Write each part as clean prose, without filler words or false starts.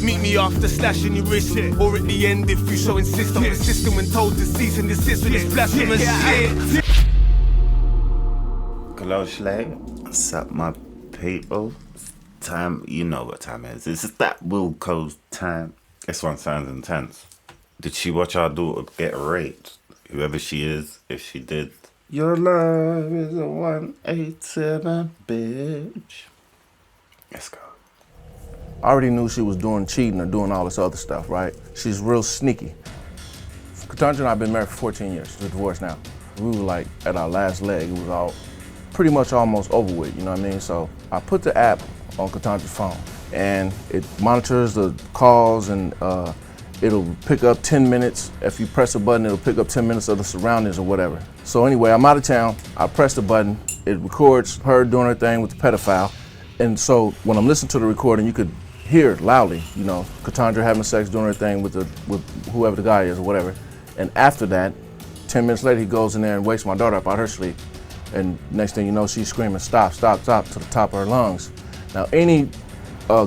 Meet me after slashing your wrist, or at the end if you so insist. I'm persistent when told to cease and desist with this blasphemous shit. Hello, Schley. What's up, my people? Time, you know what time it is. It's that Wilco's time. This one sounds intense. Did she watch our daughter get raped? Whoever she is, if she did. Your love is a 187, bitch. Let's go. I already knew she was doing cheating or doing all this other stuff, right? She's real sneaky. Katanja and I have been married for 14 years. We're divorced now. We were like at our last leg. It was all pretty much almost over with, you know what I mean? So I put the app on Katanja's phone and it monitors the calls and it'll pick up 10 minutes. If you press a button, it'll pick up 10 minutes of the surroundings or whatever. So anyway, I'm out of town. I press the button. It records her doing her thing with the pedophile. And so when I'm listening to the recording, you could hear loudly, you know, Katanja having sex, doing her thing with whoever the guy is or whatever. And after that, 10 minutes later, he goes in there and wakes my daughter up out her sleep. And next thing you know, she's screaming, stop, stop, stop, to the top of her lungs. Now, any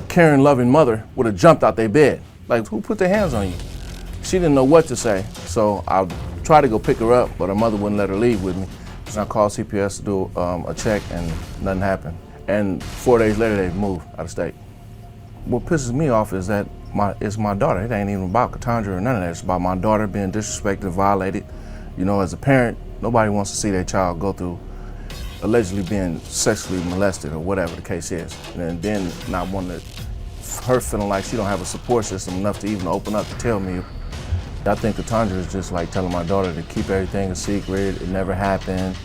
caring, loving mother would have jumped out their bed. Like, who put their hands on you? She didn't know what to say, so I tried to go pick her up, but her mother wouldn't let her leave with me. So I called CPS to do a check, and nothing happened. And 4 days later, they moved out of state. What pisses me off is that it's my daughter. It ain't even about Katanja or none of that. It's about my daughter being disrespected, violated. You know, as a parent, nobody wants to see their child go through allegedly being sexually molested or whatever the case is. And then not wanting her feeling like she don't have a support system enough to even open up to tell me. I think Katanja is just like telling my daughter to keep everything a secret. It never happened.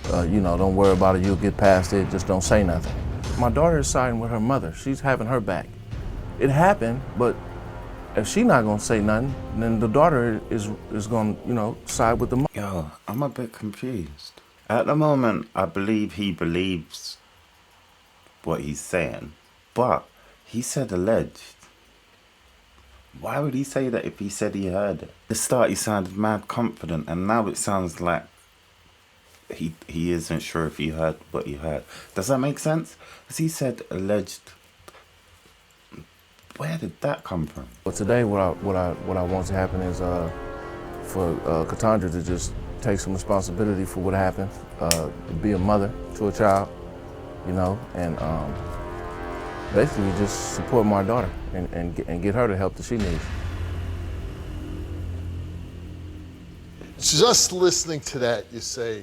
You know, don't worry about it. You'll get past it. Just don't say nothing. My daughter is siding with her mother. She's having her back. It happened, but if she's not gonna say nothing, then the daughter is gonna, you know, side with the mother. Yo, I'm a bit confused. At the moment, I believe he believes what he's saying, but he said alleged. Why would he say that if he said he heard it? At the start, he sounded mad confident, and now it sounds like he isn't sure if he heard what he heard. Does that make sense? Because he said alleged. Where did that come from? But today, what I want to happen is for Katanja to just take some responsibility for what happened, be a mother to a child, you know, and basically just support my daughter and get her the help that she needs. Just listening to that, you say,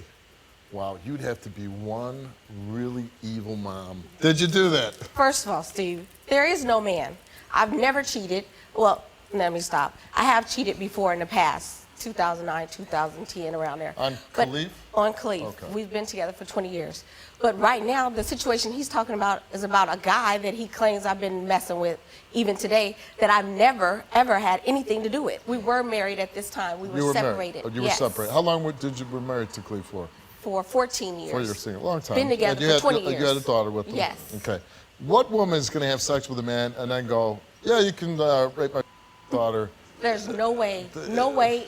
wow, you'd have to be one really evil mom. Did you do that? First of all, Steve, there is no man. I've never cheated. Well, let me stop. I have cheated before in the past, 2009, 2010, around there. On Khalif? On Khalif. Okay. We've been together for 20 years. But right now, the situation he's talking about is about a guy that he claims I've been messing with, even today, that I've never, ever had anything to do with. We were married at this time. We were separated. Oh, you were separated. How long did you were married to Khalif for? For 14 years. 4 years, a long time. Been together for 20 years. You had a daughter with him? Yes. Okay. What woman is going to have sex with a man and then go, yeah, you can rape my daughter? There's no way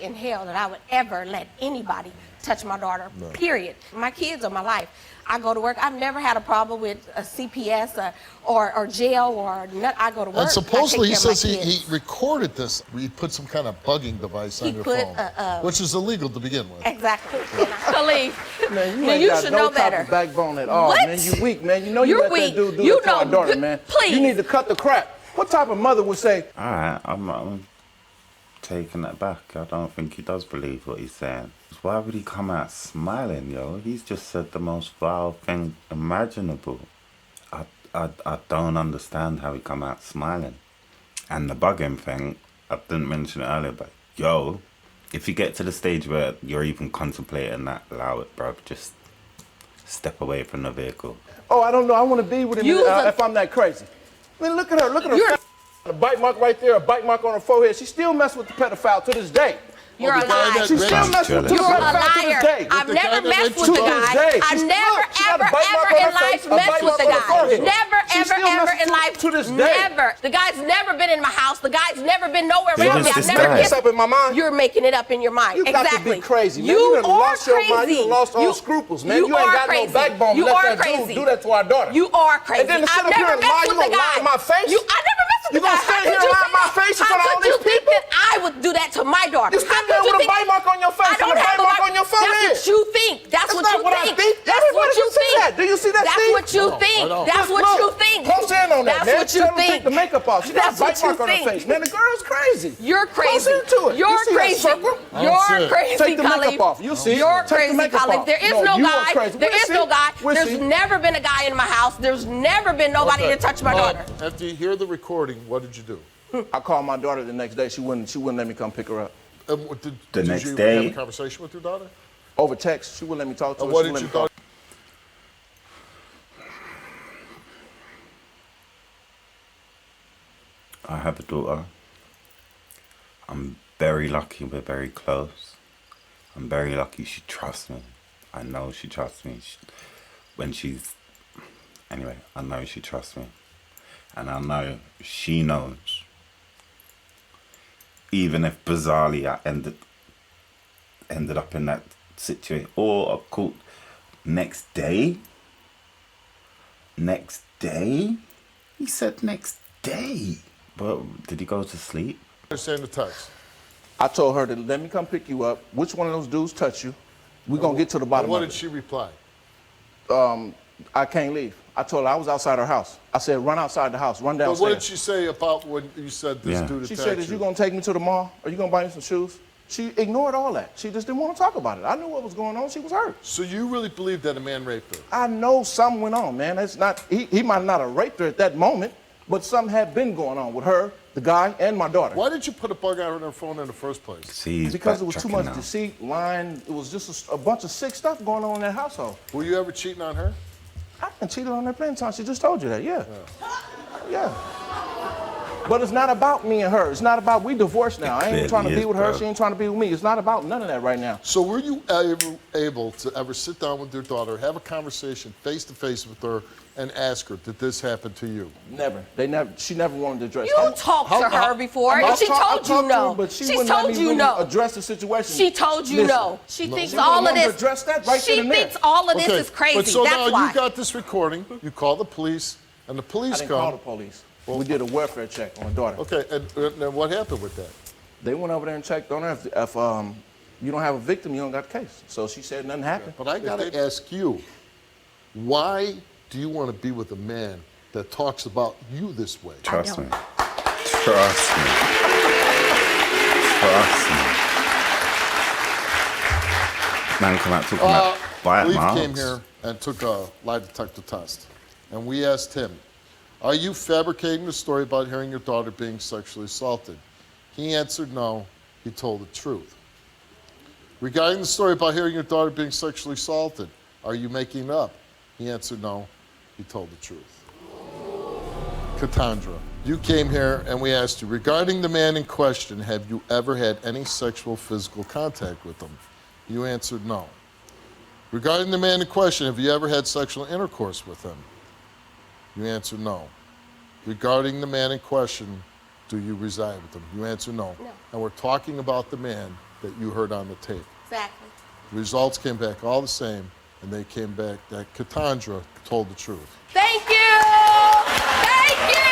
in hell that I would ever let anybody touch my daughter, period. My kids are my life. I go to work. I've never had a problem with a CPS or jail or nothing. I go to work. And supposedly he says he recorded this. He put some kind of bugging device on your phone, which is illegal to begin with. Exactly. Khalif, man, you should know better. Backbone at all, what? Man. You weak, man. You know you let weak. That dude do it to our daughter, man. Please. You need to cut the crap. What type of mother would say? All right, I'm taking that back. I don't think he does believe what he's saying. Why would he come out smiling, yo? He's just said the most vile thing imaginable. I don't understand how he come out smiling. And the bugging thing, I didn't mention it earlier, but yo, if you get to the stage where you're even contemplating that, allow it, bro. Just step away from the vehicle. Oh, I don't know. I want to be with him if I'm that crazy. I mean, look at her. Look at her. A bite mark right there, a bite mark on her forehead. She still messes with the pedophile to this day. You're a liar. She still messes with the pedophile to this day. I've never messed with the guy. I've never, ever in life messed with the guy. Never, ever in life. To this day. Never. The guy's never been in my house. The guy's never been nowhere around me. I've never this up in my mind. You're making it up in your mind. You got to be crazy, man. You done lost your mind. You done lost all scruples, man. You ain't got no backbone to let that dude do that to our daughter. You are crazy. And then to sit up here and lie, you gonna lie in my face? I never messed with the guy. You gonna stand here and lie in my daughter. You stand there with a bite mark on your face and a bite mark on your forehead. That's what you think. That's what you think. That's what you think. Do you see that, That's Steve? what you think. That's what you think. Close in on that, man. That's what you Tell her to think. take the makeup off. She got a bite That's what mark you on her think. face. Man, the girl's crazy. You're crazy. Close into it. You're You see that crazy. circle? You're crazy, Take the Khalif. makeup off. You see? You're Take the crazy, makeup Khalif. off. There is No, no you are guy. crazy. There We'll is see. no guy. We'll There's see. never been a guy in my house. There's never been nobody to touch my daughter. After you hear the recording, what did you do? I called my daughter the next day. She wouldn't let me come pick her up. Did next you day? have a conversation with your daughter? Over text. She wouldn't let me talk to her. What She did wouldn't your let me daughter? I have a daughter. I'm very lucky we're very close. I'm very lucky she trusts me. I know she trusts me. Anyway, I know she trusts me. And I know she knows. Even if bizarrely I ended up in that situation, or I called next day. He said next day. But did he go to sleep? Understand the text. I told her to let me come pick you up. Which one of those dudes touched you? We're going to get to the bottom What of did it. she reply? I can't leave. I told her I was outside her house. I said, run outside the house, run But downstairs. what did she say about when you said this dude She attacked said, is you going to take me to the mall? Are you going to buy me some shoes? She ignored all that. She just didn't want to talk about it. I knew what was going on. She was hurt. So you really believe that a man raped her? I know something went on, man. It's not, he might not have raped her at that moment, but something had been going on with her, the guy, and my daughter. Why did you put a bug out on her phone in the first place? See, he's Because it was too backtracking much now. deceit, lying. It was just a bunch of sick stuff going on in that household. Were you ever cheating on her? I've been cheated on her plenty of times. She just told you that, yeah. Yeah. But it's not about me and her. It's not about, we divorced now. I ain't trying to be with her. She ain't trying to be with me. It's not about none of that right now. So were you ever able to ever sit down with your daughter, have a conversation face to face with her, and ask her, did this happen to you? Never. She never wanted to address it. You talked to her before, and she told you no. But she She's wouldn't let told me you really no. address the situation. She told you Listen, no. She thinks She all wouldn't of want to this. address that right She then and there. thinks all of this is crazy. But so That's now why. you got this recording, you call the police, and the I police didn't come. call the police. We did a welfare check on my daughter. Okay, and then what happened with that? They went over there and checked on her. If you don't have a victim, you don't got the case. So she said nothing happened. But I gotta ask you, why do you want to be with a man that talks about you this way? Trust me. Trust me. Trust me. Man come out talking about buy Leaf my came house. here and took a lie detector test. And we asked him, are you fabricating the story about hearing your daughter being sexually assaulted? He answered no. He told the truth. Regarding the story about hearing your daughter being sexually assaulted, are you making it up? He answered no. He told the truth. Katandra, you came here and we asked you, regarding the man in question, have you ever had any sexual physical contact with him? You answered no. Regarding the man in question, have you ever had sexual intercourse with him? You answered no. Regarding the man in question, do you reside with him? You answered no. No. And we're talking about the man that you heard on the tape. Exactly. Results came back all the same, and they came back that Katandra told the truth. Thank you. Thank you.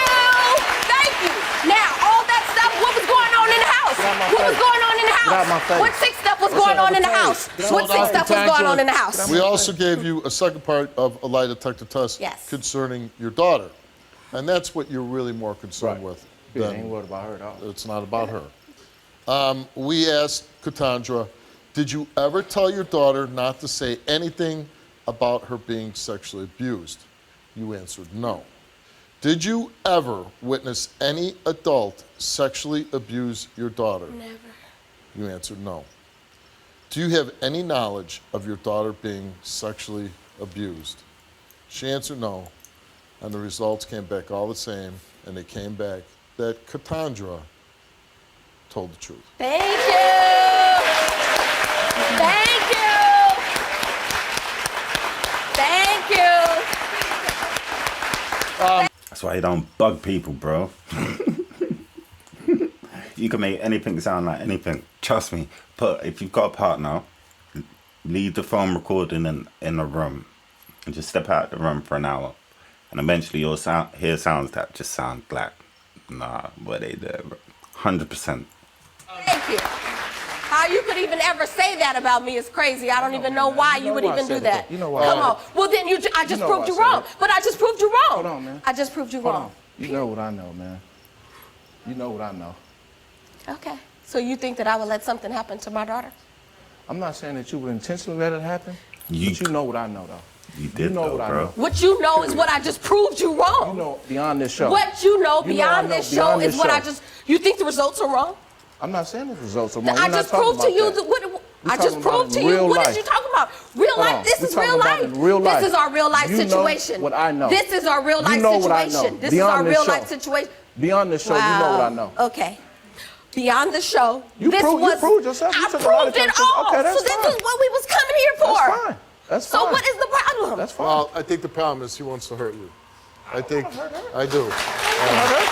Thank you. Now, all that stuff, what was going on in the house? Get out my What was face. going on in the Get out my house? face. What sick stuff was What's going that on in the other house? face? What sick stuff was going on in the house? We also gave you a second part of a lie detector test Yes. concerning your daughter. And that's what you're really more concerned with. Yeah, I ain't worried about her at all. It's not about her. We asked Katandra, did you ever tell your daughter not to say anything about her being sexually abused? You answered no. Did you ever witness any adult sexually abuse your daughter? Never. You answered no. Do you have any knowledge of your daughter being sexually abused? She answered no, and the results came back all the same, and they came back that Katandra told the truth. Thank you. Thank you. Thank you. That's why you don't bug people, bro. You can make anything sound like anything. Trust me. But if you've got a partner, leave the phone recording in a room and just step out of the room for an hour. And eventually you'll hear sounds that just sound like, nah, what they do, bro. 100%. Thank you. How you could even ever say that about me is crazy. I don't even know why you would even do that. You know why? Come on. Well, then I just proved you wrong. But I just proved you wrong. Hold on, man. I just proved you wrong. You know what I know, man. You know what I know. Okay. So you think that I would let something happen to my daughter? I'm not saying that you would intentionally let it happen, but you know what I know, though. You did, know though, what I bro. know. What you know is what I just proved you wrong. You know beyond this show. What you know You beyond know I know this show beyond is this what I show. just. You think the results are wrong? I'm not saying the results are wrong. I We're not just talking proved to about you that. what. We're I just talking about proved to in you. real What life. is you talking about? Real Hold life. on. This We're is talking real about life. in real life. This is our real life You know situation. what I know. This is our real life You know what I know. situation. This Beyond is our this real show. life situation. Beyond the show, you know what I know. Okay. Beyond the show, You this proved- was. you proved yourself. You I took a lot of proved it time to- all. okay, that's so this fine. is what we was coming here for. That's fine. That's fine. So what is the problem? That's fine. Well, I think the problem is he wants to hurt you. I think I do. Hurt her?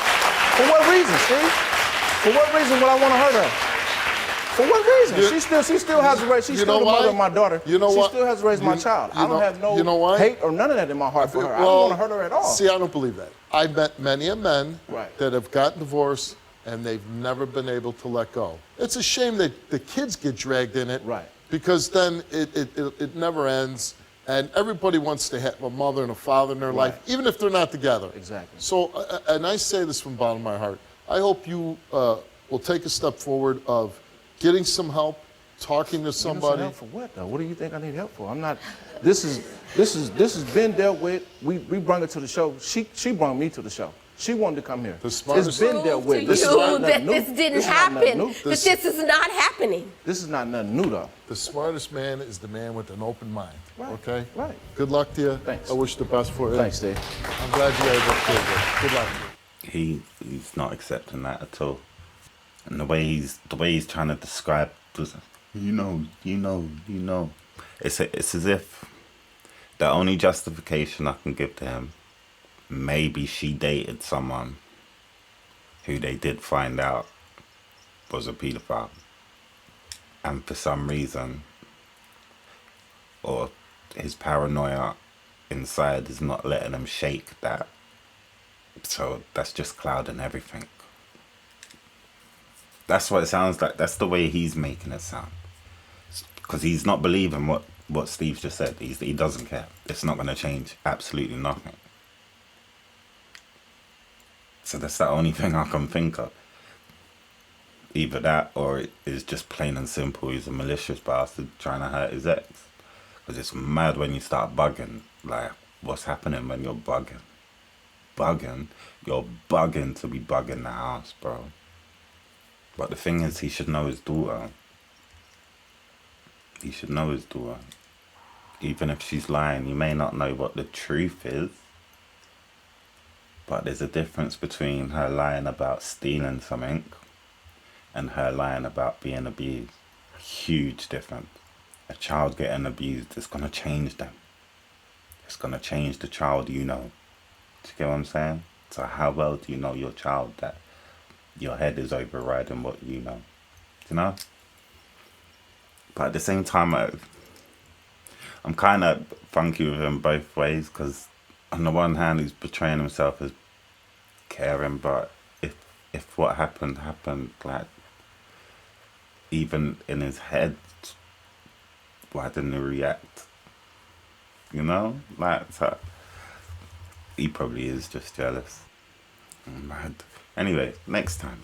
For what reason, Steve? For what reason would I want to hurt her? For what reason? You- she still has to raise. She's you still know the mother why? of my daughter. You know she what? still has to raise my child. I don't have no you know why? hate or none of that in my heart for her. I don't Well, want to hurt her at all. See, I don't believe that. I've met many a men Right. that have gotten divorced and they've never been able to let go. It's a shame that the kids get dragged in it. Right. Because then it never ends. And everybody wants to have a mother and a father in their life, even if they're not together. Exactly. So, and I say this from the bottom of my heart. I hope you will take a step forward of getting some help, talking to Give us some somebody. help for what though? What do you think I need help for? I'm not. This has been dealt with. We brought it to the show. She brought me to the show. She wanted to come here. The smartest- It's been dealt with. To This is you not that nothing new. this didn't This is not nothing happen. new. That this is not happening. This is not nothing new though. The smartest man is the man with an open mind. Right, Okay? right. Good luck to you. Thanks. I wish the best for you. Thanks, Steve. I'm glad you guys are good. Good luck. He's not accepting that at all. And the way he's trying to describe was, you know. It's as if the only justification I can give to him, maybe she dated someone who they did find out was a paedophile. And for some reason, or his paranoia inside is not letting him shake that. So that's just clouding everything. That's what it sounds like. That's the way he's making it sound. Because he's not believing what Steve just said. He doesn't care. It's not going to change absolutely nothing. So that's the only thing I can think of. Either that or it is just plain and simple. He's a malicious bastard trying to hurt his ex. Because it's mad when you start bugging. Like, what's happening when you're bugging? Bugging? You're bugging to be bugging the house, bro. But the thing is, he should know his daughter. He should know his daughter. Even if she's lying, you may not know what the truth is. But there's a difference between her lying about stealing something and her lying about being abused. A huge difference. A child getting abused is going to change them. It's going to change the child you know. Do you get what I'm saying? So how well do you know your child that your head is overriding what you know? Do you know? But at the same time, I'm kind of funky with him both ways, because on the one hand, he's portraying himself as caring, but if what happened, like, even in his head, why didn't he react? You know? Like, so he probably is just jealous. Mad. Anyway, next time.